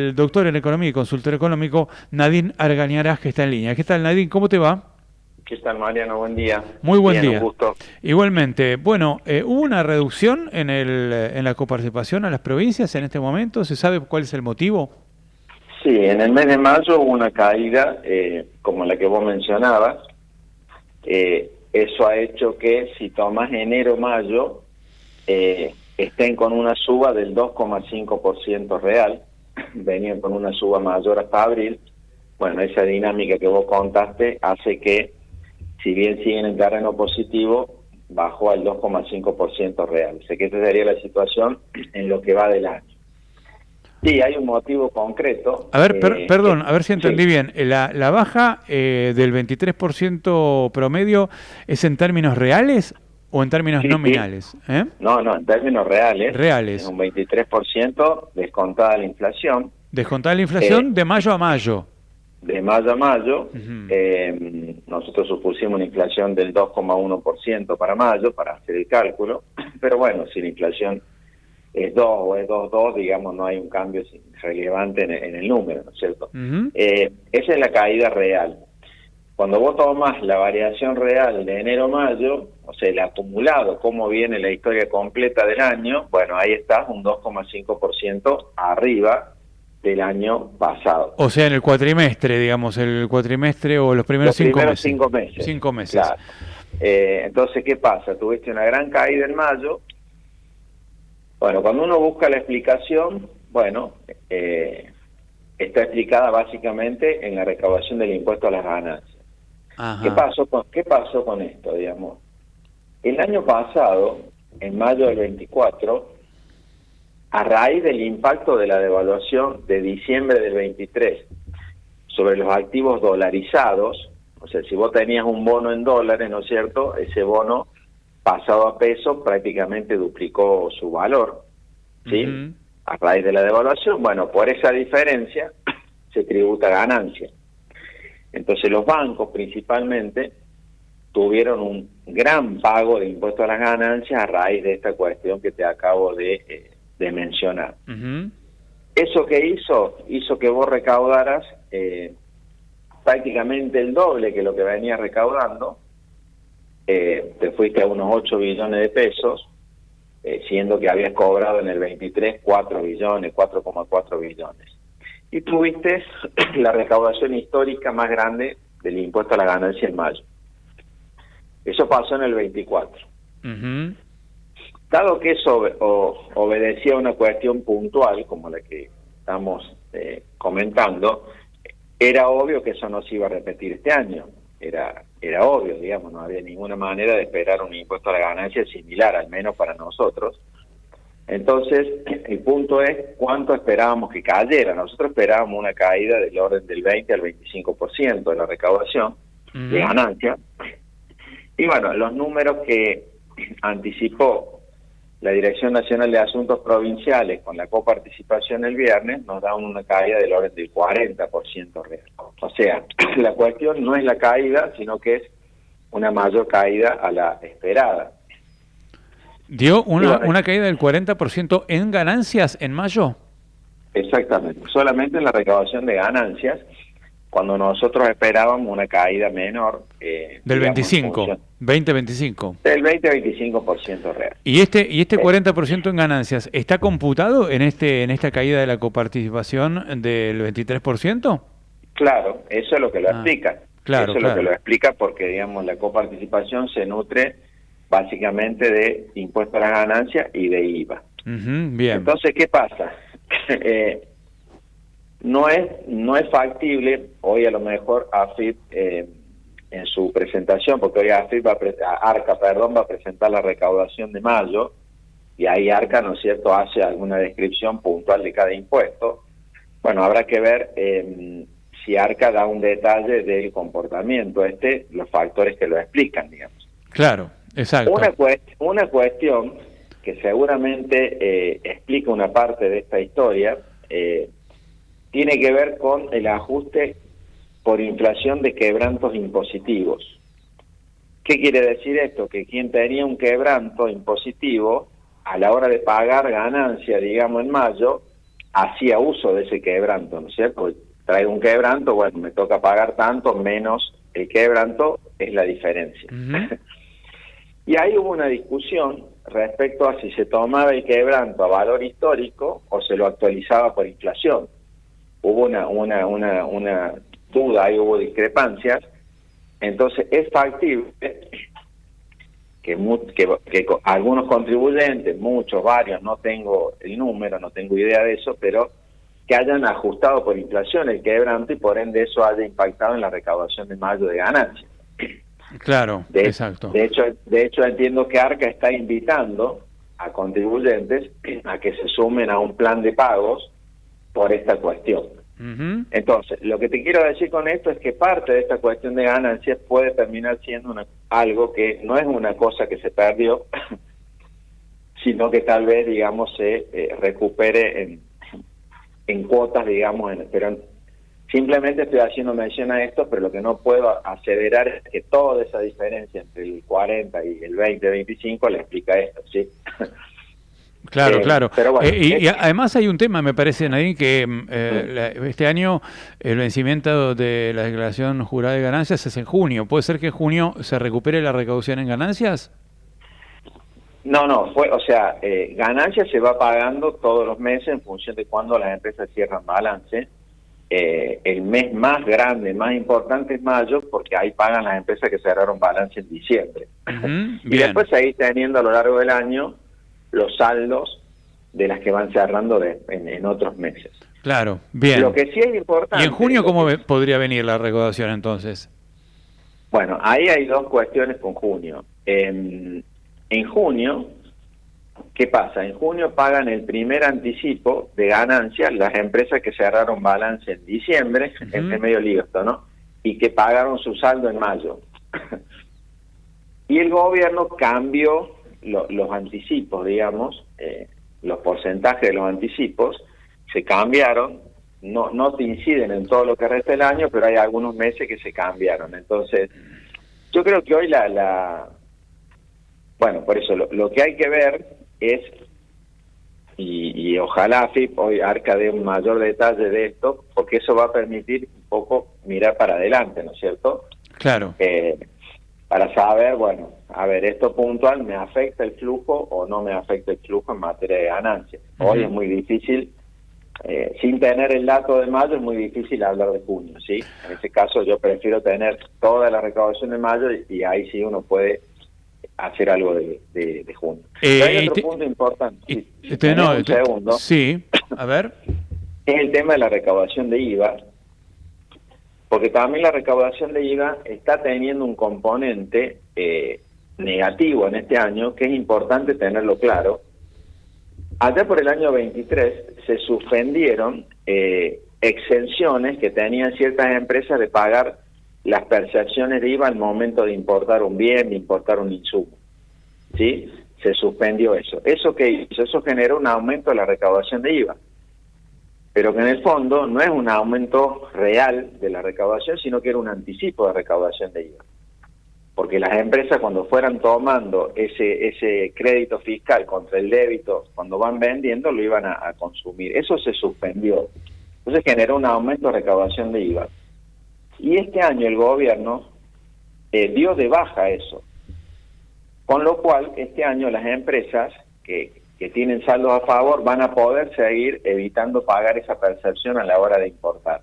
el doctor en economía y consultor económico Nadine Argañarás, que está en línea. ¿Qué tal, Nadine? ¿Cómo te va? ¿Qué tal, Mariano? Buen día. Muy buen Bien, un día. gusto. Igualmente, bueno, ¿hubo una reducción en la coparticipación a las provincias en este momento? ¿Se sabe cuál es el motivo? Sí, en el mes de mayo hubo una caída, como la que vos mencionabas. Eso ha hecho que si tomas enero-mayo, estén con una suba del 2,5% real. Venían con una suba mayor hasta abril. Bueno, esa dinámica que vos contaste hace que, si bien siguen en terreno positivo, bajó al 2,5% real. Sé que esta sería la situación en lo que va del año. Sí, hay un motivo concreto. A ver, perdón, a ver si entendí Sí, bien. La baja del 23% promedio es en términos reales o en términos sí, sí. nominales? ¿Eh? No, no, en términos reales, es Reales. un 23% descontada la inflación. Descontar la Eh, inflación de mayo a mayo. de mayo a mayo, Ujú. nosotros supusimos una inflación del 2,1% para mayo, para hacer el cálculo, pero bueno, si la inflación es 2 o es 2,2, digamos, no hay un cambio relevante en el número, ¿no es cierto? Ujú. Esa es la caída real. Cuando vos tomas la variación real de enero a mayo, o sea, el acumulado, cómo viene la historia completa del año, bueno, ahí estás un 2,5% arriba del año pasado. O sea, en el cuatrimestre, digamos, el cuatrimestre o los primeros Los cinco primeros meses. 5 meses, 5 meses. claro. Entonces, ¿qué pasa? Tuviste una gran caída en mayo. Bueno, cuando uno busca la explicación, bueno, está explicada básicamente en la recaudación del impuesto a las ganancias. Ajá. Qué pasó con esto, digamos? El año pasado, en mayo del 24, a raíz del impacto de la devaluación de diciembre del 23 sobre los activos dolarizados, o sea, si vos tenías un bono en dólares, ¿no es cierto?, ese bono pasado a peso prácticamente duplicó su valor, ¿sí? Ujú. A raíz de la devaluación, bueno, por esa diferencia se tributa ganancia. Entonces los bancos principalmente tuvieron un gran pago de impuestos a las ganancias a raíz de esta cuestión que te acabo de mencionar. Ujú. ¿Eso que hizo que vos recaudaras prácticamente el doble que lo que venías recaudando? Te fuiste a unos 8 billones de pesos, siendo que habías cobrado en el 23 4 billones, 4,4 billones. Y tuviste la recaudación histórica más grande del impuesto a la ganancia en mayo. Eso pasó en el 24. Ujú. Dado que eso obedecía a una cuestión puntual, como la que estamos comentando, era obvio que eso no se iba a repetir este año. Era obvio, digamos, no había ninguna manera de esperar un impuesto a la ganancia similar, al menos para nosotros. Entonces, el punto es cuánto esperábamos que cayera. Nosotros esperábamos una caída del orden del 20 al 25% de la recaudación de Ujú. ganancia. Y bueno, los números que anticipó la Dirección Nacional de Asuntos Provinciales con la coparticipación el viernes nos da una caída del orden del 40% real. O sea, la cuestión no es la caída, sino que es una mayor caída a la esperada. Dio Y bueno, una caída del 40% en ganancias en mayo. exactamente, solamente en la recaudación de ganancias, cuando nosotros esperábamos una caída menor, Del digamos, en 25, función 20-25. del 20-25% real. Y este Eh, 40% en ganancias, ¿está computado en esta caída de la coparticipación del 23%? Claro, eso es lo que lo Ah, explica. claro, Eso es lo que claro. lo explica porque, digamos, la coparticipación se nutre básicamente de impuestos a la ganancia y de IVA. Ujú, bien. Entonces, ¿qué pasa? No es factible, hoy a lo mejor AFIP en su presentación, porque hoy AFIP ARCA, perdón, va a presentar la recaudación de mayo, y ahí ARCA, ¿no es cierto?, hace alguna descripción puntual de cada impuesto. Bueno, habrá que ver si ARCA da un detalle del comportamiento, los factores que lo explican, digamos. Claro, exacto. Una cuestión que seguramente explica una parte de esta historia tiene que ver con el ajuste por inflación de quebrantos impositivos. ¿Qué quiere decir esto? Que quien tenía un quebranto impositivo, a la hora de pagar ganancia, digamos en mayo, hacía uso de ese quebranto, ¿no es cierto? Pues traigo un quebranto, bueno, me toca pagar tanto, menos el quebranto es la diferencia. Ujú. Y ahí hubo una discusión respecto a si se tomaba el quebranto a valor histórico o se lo actualizaba por inflación. Hubo una duda, ahí hubo discrepancias. Entonces es factible que algunos contribuyentes, muchos, varios, no tengo el número, no tengo idea de eso, pero que hayan ajustado por inflación el quebranto y por ende eso haya impactado en la recaudación de mayo de ganancias. Claro, exacto. De hecho entiendo que Arca está invitando a contribuyentes a que se sumen a un plan de pagos por esta cuestión. Ujú. Entonces, lo que te quiero decir con esto es que parte de esta cuestión de ganancias puede terminar siendo algo que no es una cosa que se perdió, sino que tal vez, digamos, se recupere en cuotas, digamos, pero simplemente estoy haciendo mención a esto, pero lo que no puedo aseverar es que toda esa diferencia entre el 40 y el 20-25 le explica esto, ¿sí? Claro, claro. Pero bueno, y además hay un tema, me parece, Nadine, que este año el vencimiento de la declaración jurada de ganancias es en junio. ¿Puede ser que en junio se recupere la recaudación en ganancias? No, o sea, ganancia se va pagando todos los meses en función de cuándo las empresas cierran balance. El mes más grande, más importante es mayo, porque ahí pagan las empresas que cerraron balance en diciembre. Ujú, Y bien. después seguir teniendo a lo largo del año los saldos de las que van cerrando en otros meses. Claro, bien. Lo que sí es importante... ¿Y en junio cómo podría venir la recaudación entonces? Bueno, ahí hay dos cuestiones con junio. En junio, ¿qué pasa? En junio pagan el primer anticipo de ganancias las empresas que cerraron balance en diciembre, en medio lío esto, ¿no? Y que pagaron su saldo en mayo. Y el gobierno cambió los anticipos, digamos, los porcentajes de los anticipos se cambiaron, no te inciden en todo lo que resta del año, pero hay algunos meses que se cambiaron. Entonces, yo creo que hoy bueno, por eso lo que hay que ver es, y ojalá FIP hoy Arca dé un mayor detalle de esto, porque eso va a permitir un poco mirar para adelante, ¿no es cierto? Claro. Para saber, bueno, a ver, esto puntual, ¿me afecta el flujo o no me afecta el flujo en materia de ganancias? Hoy es muy difícil, sin tener el dato de mayo, es muy difícil hablar de junio, ¿sí? En ese caso yo prefiero tener toda la recaudación de mayo y ahí sí uno puede hacer algo de junio. Pero hay otro punto importante. Un segundo. Sí, a ver. Es el tema de la recaudación de IVA, porque también la recaudación de IVA está teniendo un componente negativo en este año, que es importante tenerlo claro. Allá por el año 23 se suspendieron exenciones que tenían ciertas empresas de pagar las percepciones de IVA al momento de importar un bien, de importar un insumo. ¿Sí? Se suspendió eso. ¿Eso qué hizo? Eso generó un aumento de la recaudación de IVA. Pero que en el fondo no es un aumento real de la recaudación, sino que era un anticipo de recaudación de IVA. Porque las empresas cuando fueran tomando ese crédito fiscal contra el débito, cuando van vendiendo, lo iban a consumir. Eso se suspendió. Entonces generó un aumento de recaudación de IVA. Y este año el gobierno dio de baja eso. Con lo cual, este año las empresas que tienen saldos a favor van a poder seguir evitando pagar esa percepción a la hora de importar.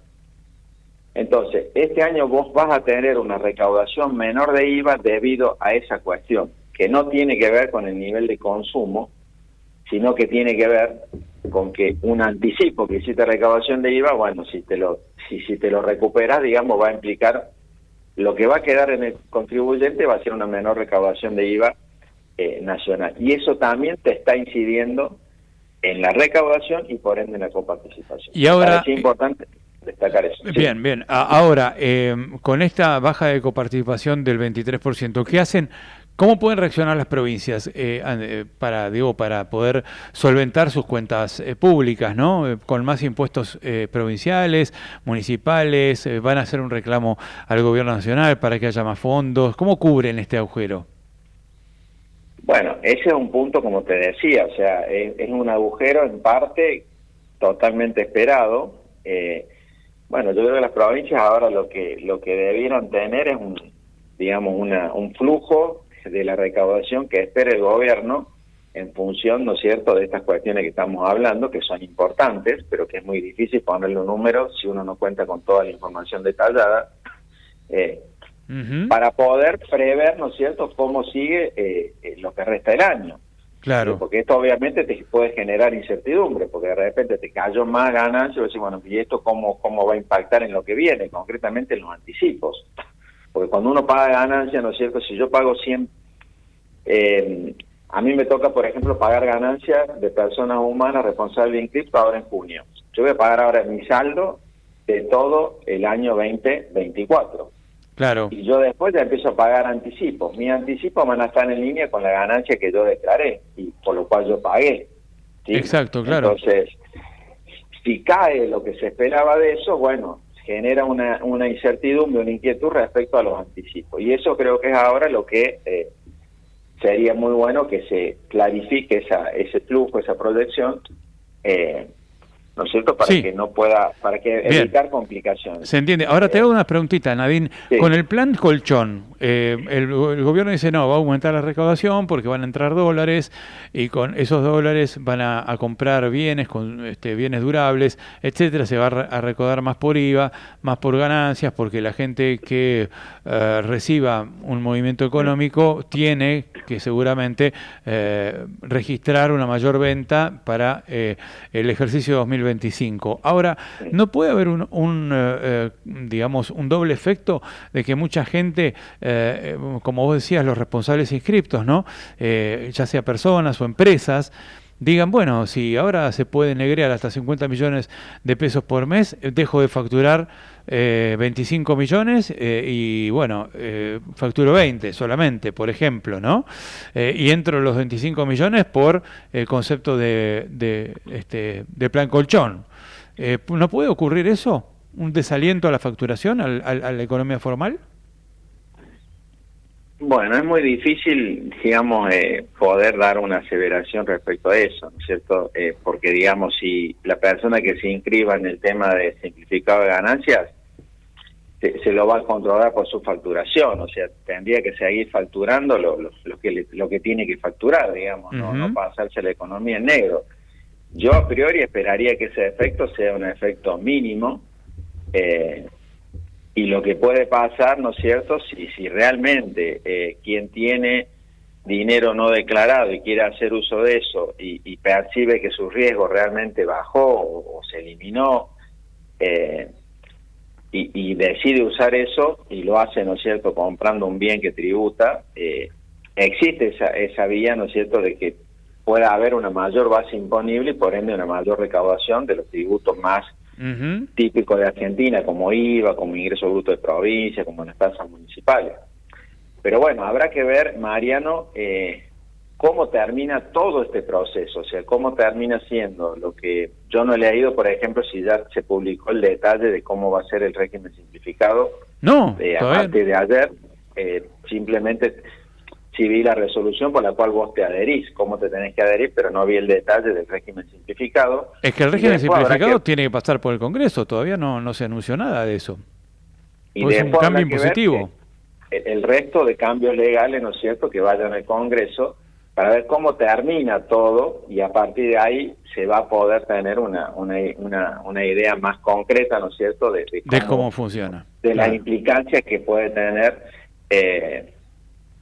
Entonces, este año vos vas a tener una recaudación menor de IVA debido a esa cuestión, que no tiene que ver con el nivel de consumo, sino que tiene que ver con que un anticipo que hiciste recaudación de IVA, bueno, si te lo recuperas, digamos, va a implicar lo que va a quedar en el contribuyente va a ser una menor recaudación de IVA nacional. Y eso también te está incidiendo en la recaudación y por ende en la coparticipación. Y ahora es importante destacar eso. Bien, sí. bien. Ahora, con esta baja de coparticipación del 23%, ¿qué hacen? ¿Cómo pueden reaccionar las provincias para poder solventar sus cuentas públicas, ¿no? Con más impuestos provinciales, municipales, van a hacer un reclamo al gobierno nacional para que haya más fondos. ¿Cómo cubren este agujero? Bueno, ese es un punto, como te decía, o sea, es un agujero en parte totalmente esperado. Bueno, yo creo que las provincias ahora lo que debieron tener es digamos, un flujo de la recaudación que espera el gobierno en función, ¿no es cierto?, de estas cuestiones que estamos hablando, que son importantes, pero que es muy difícil ponerle un número si uno no cuenta con toda la información detallada, para poder prever, ¿no es cierto?, cómo sigue lo que resta del año. Claro. Porque esto obviamente te puede generar incertidumbre, porque de repente te cayó más ganancia, y decís, bueno, ¿y esto cómo va a impactar en lo que viene? Concretamente en los anticipos. Porque cuando uno paga ganancia, ¿no es cierto?, si yo pago 100... a mí me toca, por ejemplo, pagar ganancias de personas humanas responsables de inscripto ahora en junio. Yo voy a pagar ahora mi saldo de todo el año 2024. Claro. Y yo después ya empiezo a pagar anticipos. Mis anticipos van a estar en línea con la ganancia que yo declaré, y por lo cual yo pagué, ¿sí? Exacto, claro. Entonces, si cae lo que se esperaba de eso, bueno, genera una incertidumbre, una inquietud respecto a los anticipos. Y eso creo que es ahora lo que... sería muy bueno que se clarifique ese flujo, esa proyección, ¿no es cierto?, para que no pueda, para que evitar complicaciones. Se entiende. Ahora te hago una preguntita, Nadine. Sí. Con el plan colchón, el gobierno dice no, va a aumentar la recaudación porque van a entrar dólares y con esos dólares van a comprar bienes, bienes durables, etcétera. Se va a recaudar más por IVA, más por ganancias, porque la gente que reciba un movimiento económico tiene que seguramente registrar una mayor venta para el ejercicio 2025. Ahora, ¿no puede haber digamos, un doble efecto de que mucha gente, como vos decías, los responsables inscriptos, ¿no? Ya sea personas o empresas, digan, bueno, si ahora se puede negrear hasta 50 millones de pesos por mes, dejo de facturar 25 millones y bueno, facturo 20 solamente, por ejemplo, ¿no? Y entro los 25 millones por el concepto de plan colchón. ¿No puede ocurrir eso? ¿Un desaliento a la facturación, a la economía formal? Bueno, es muy difícil, digamos, poder dar una aseveración respecto a eso, ¿no es cierto? Porque, digamos, si la persona que se inscriba en el tema de simplificado de ganancias, se lo va a controlar por su facturación, o sea, tendría que seguir facturando lo que tiene que facturar, digamos, no pasarse la economía en negro. Yo a priori esperaría que ese efecto sea un efecto mínimo, y lo que puede pasar, ¿no es cierto?, si realmente quien tiene dinero no declarado y quiere hacer uso de eso y percibe que su riesgo realmente bajó o se eliminó, y decide usar eso y lo hace, ¿no es cierto?, comprando un bien que tributa, existe esa vía, ¿no es cierto?, de que pueda haber una mayor base imponible y por ende una mayor recaudación de los tributos más típicos de Argentina, como IVA, como ingreso bruto de provincia, como las tasas municipales. Pero bueno, habrá que ver, Mariano, cómo termina todo este proceso, o sea, cómo termina siendo lo que yo no he leído, por ejemplo, si ya se publicó el detalle de cómo va a ser el régimen simplificado. No, a partir de ayer, simplemente sí vi la resolución por la cual vos te adherís, cómo te tenés que adherir, pero no vi el detalle del régimen simplificado. Es que el régimen simplificado tiene que pasar por el Congreso, todavía no se anunció nada de eso. Y es un cambio impositivo. El resto de cambios legales, ¿no es cierto?, que vayan al Congreso para ver cómo termina todo y a partir de ahí se va a poder tener una idea más concreta, ¿no es cierto?, de cómo funciona. De las implicancias que puede tener,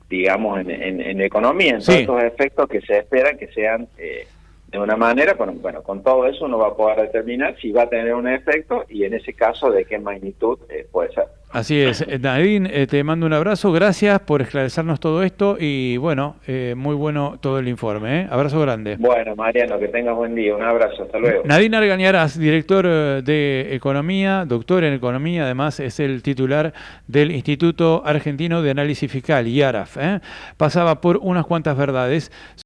digamos, en la economía, en todos estos efectos que se esperan que sean de una manera, bueno, con todo eso uno va a poder determinar si va a tener un efecto y en ese caso de qué magnitud puede ser. Así es. Nadine, te mando un abrazo, gracias por esclarecernos todo esto y bueno, muy bueno todo el informe. Abrazo grande. Bueno, Mariano, que tengas buen día, un abrazo, hasta luego. Nadine Argañarás, director de Economía, doctor en Economía, además es el titular del Instituto Argentino de Análisis Fiscal, IARAF. Pasaba por unas cuantas verdades.